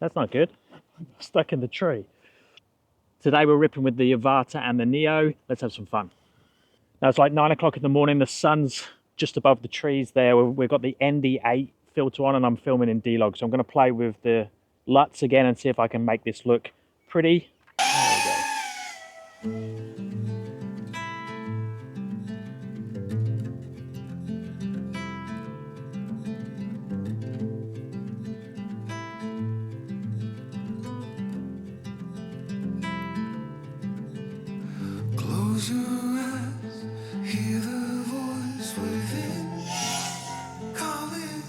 That's not good. Stuck in the tree. Today we're ripping with the Avata and the Neo. Let's have some fun. Now it's like 9 o'clock in the morning. The sun's just above the trees there. We've got the ND8 filter on and I'm filming in D-Log. So I'm going to play with the LUTs again and see if I can make this look pretty. There we go. Close your eyes, hear the voice within, calling.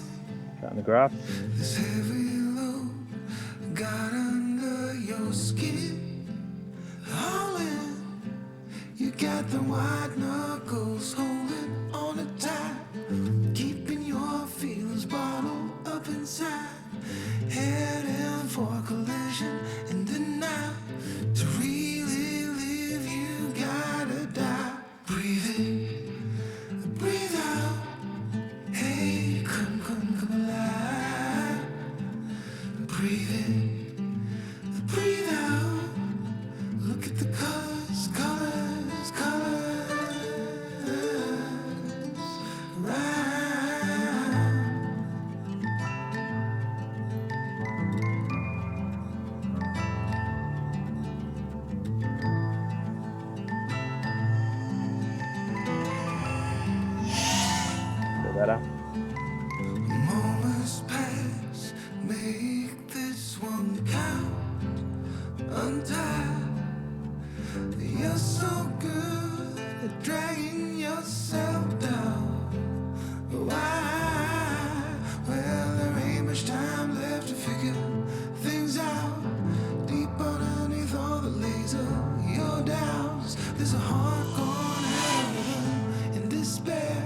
Cutting the grass. This heavy load got under your skin, hauling. You got the white knuckles holding on it tight, keeping your feelings bottled up inside, heading for a collision in the night. To really live, you gotta die. Breathe in, breathe out. Hey, come alive. Breathe in, breathe out. Look at the colors, colors, colors. Right. Bit better. Moments pass, make this one count. Untie. You're so good at dragging yourself down. Why? Well, there ain't much time left to figure things out. Deep underneath all the laser, your doubts. There's a heart gone hell in despair.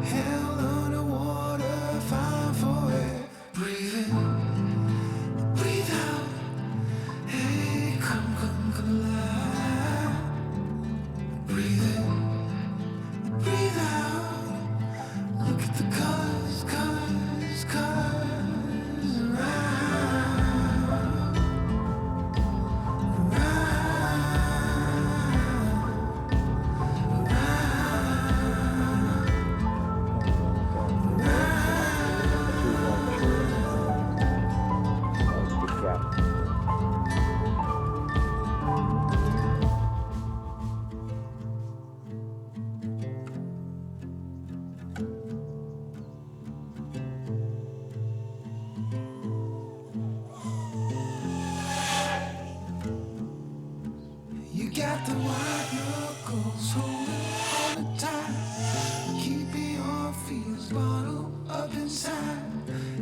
Hell underwater, fine for air. Breathe in, breathe out. Hey, come alive. Breathe in, breathe out. Look at the colors, colors, colors around, You got the white knuckles holding on it tight, keeping your fears bottled up inside,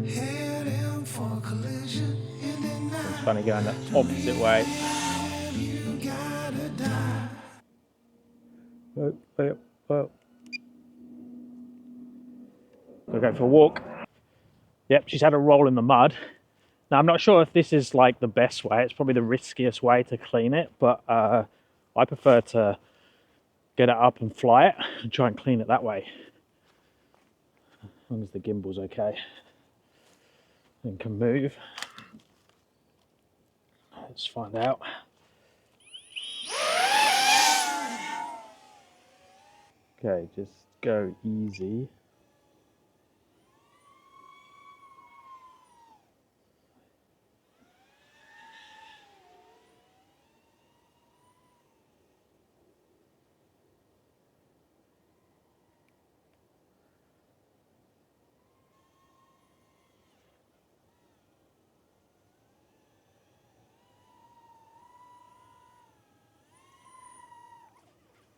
heading for a collision in the night. It's funny going the opposite way. You gotta die. We'll go for a walk. Yep, she's had a roll in the mud. Now, I'm not sure if this is like the best way. It's probably the riskiest way to clean it, but I prefer to get it up and fly it and try and clean it that way. As long as the gimbal's okay and can move. Let's find out. Okay, just go easy.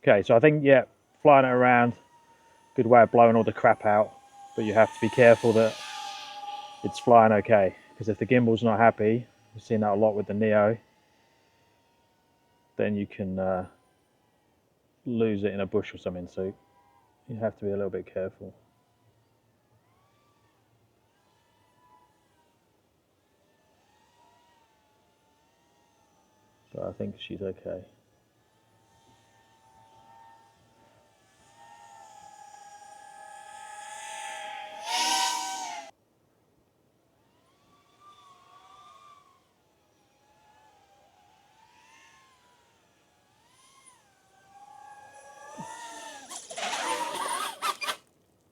Okay, so I think, yeah, flying it around, good way of blowing all the crap out, but you have to be careful that it's flying okay, because if the gimbal's not happy, we've seen that a lot with the Neo, then you can lose it in a bush or something, so you have to be a little bit careful. But I think she's okay.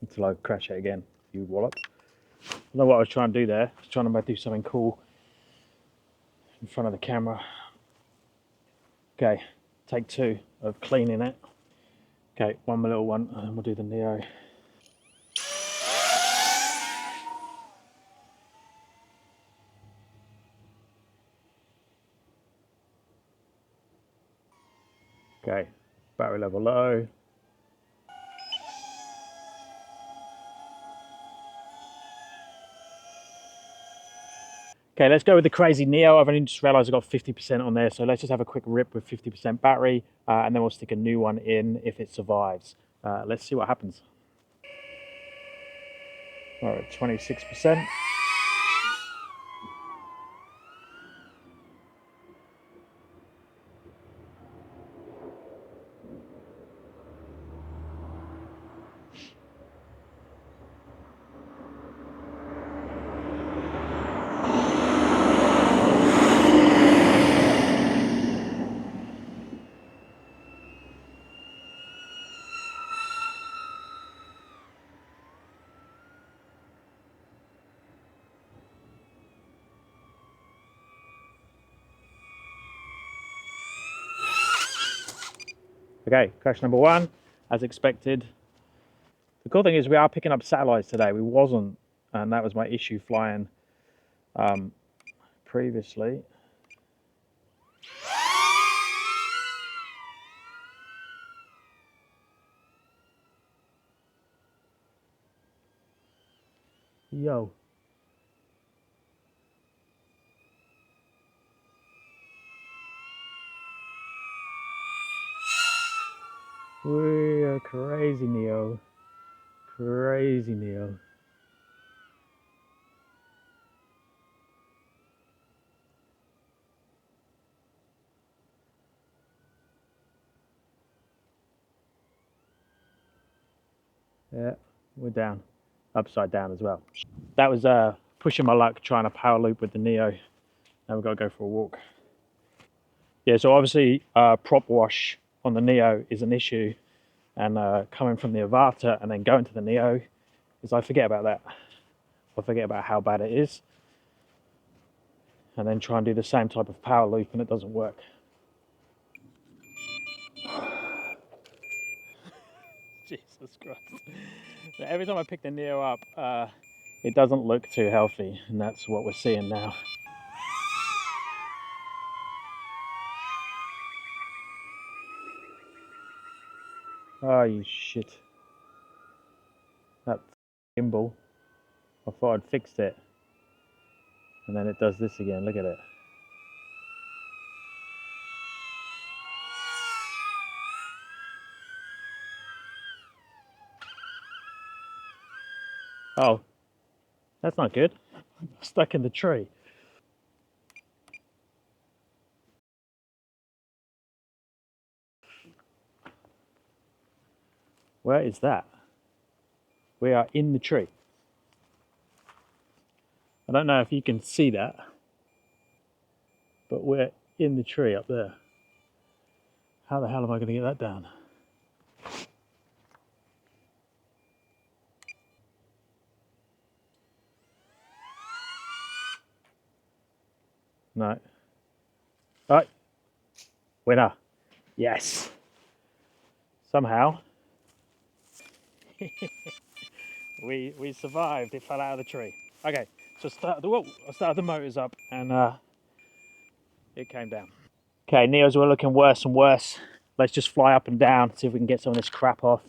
until I crash it again. You wallop. I don't know what I was trying to do there. I was trying to do something cool in front of the camera. Okay, take 2 of cleaning it. Okay, one more little one, and then we'll do the Neo. Okay, battery level low. Okay, let's go with the crazy Neo. I've only just realised I've got 50% on there, so let's just have a quick rip with 50% battery, and then we'll stick a new one in if it survives. Let's see what happens. All right, 26%. Okay, crash number 1, as expected. The cool thing is we are picking up satellites today. We wasn't, and that was my issue flying previously. Yo. We are crazy Neo. Crazy Neo. Yeah, we're down. Upside down as well. That was pushing my luck trying to power loop with the Neo. Now we've got to go for a walk. Yeah, so obviously prop wash on the Neo is an issue, and coming from the Avata and then going to the Neo is I forget about that. I forget about how bad it is, and then try and do the same type of power loop and it doesn't work. Jesus Christ. Every time I pick the Neo up, it doesn't look too healthy, and that's what we're seeing now. Oh, you shit. That gimbal. I thought I'd fixed it. And then it does this again. Look at it. Oh, that's not good. Stuck in the tree. Where is that? We are in the tree. I don't know if you can see that, but we're in the tree up there. How the hell am I going to get that down? No. Right. Winner. Yes. Somehow we survived. It fell out of the tree. Okay, so I started the motors up and it came down. Okay, Neos were looking worse and worse. Let's just fly up and down, see if we can get some of this crap off.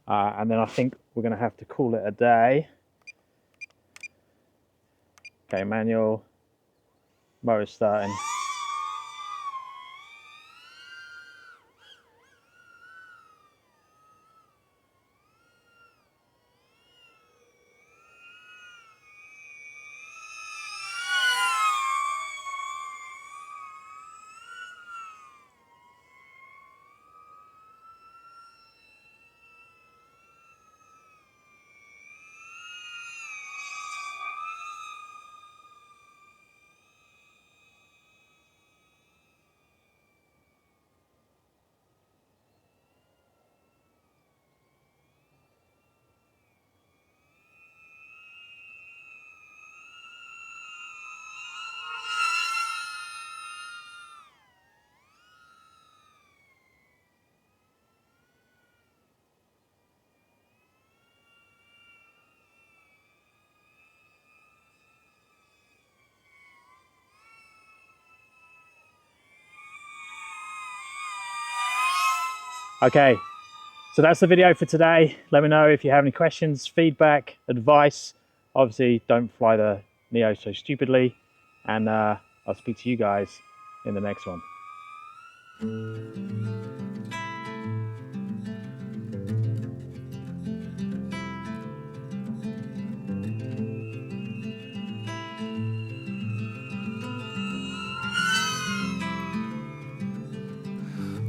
And then I think we're going to have to call it a day. Okay, manual, motor starting. Okay, so that's the video for today. Let me know if you have any questions, feedback, advice. Obviously, don't fly the Neo so stupidly. And I'll speak to you guys in the next one.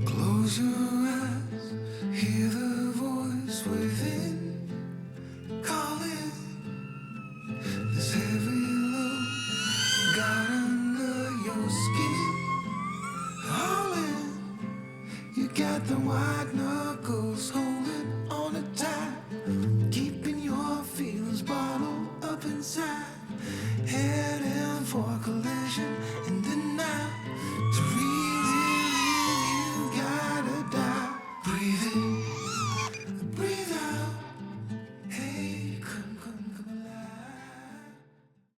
Close your eyes, hear the voice within calling. This heavy load got under your skin. All in, you got the white knuckles.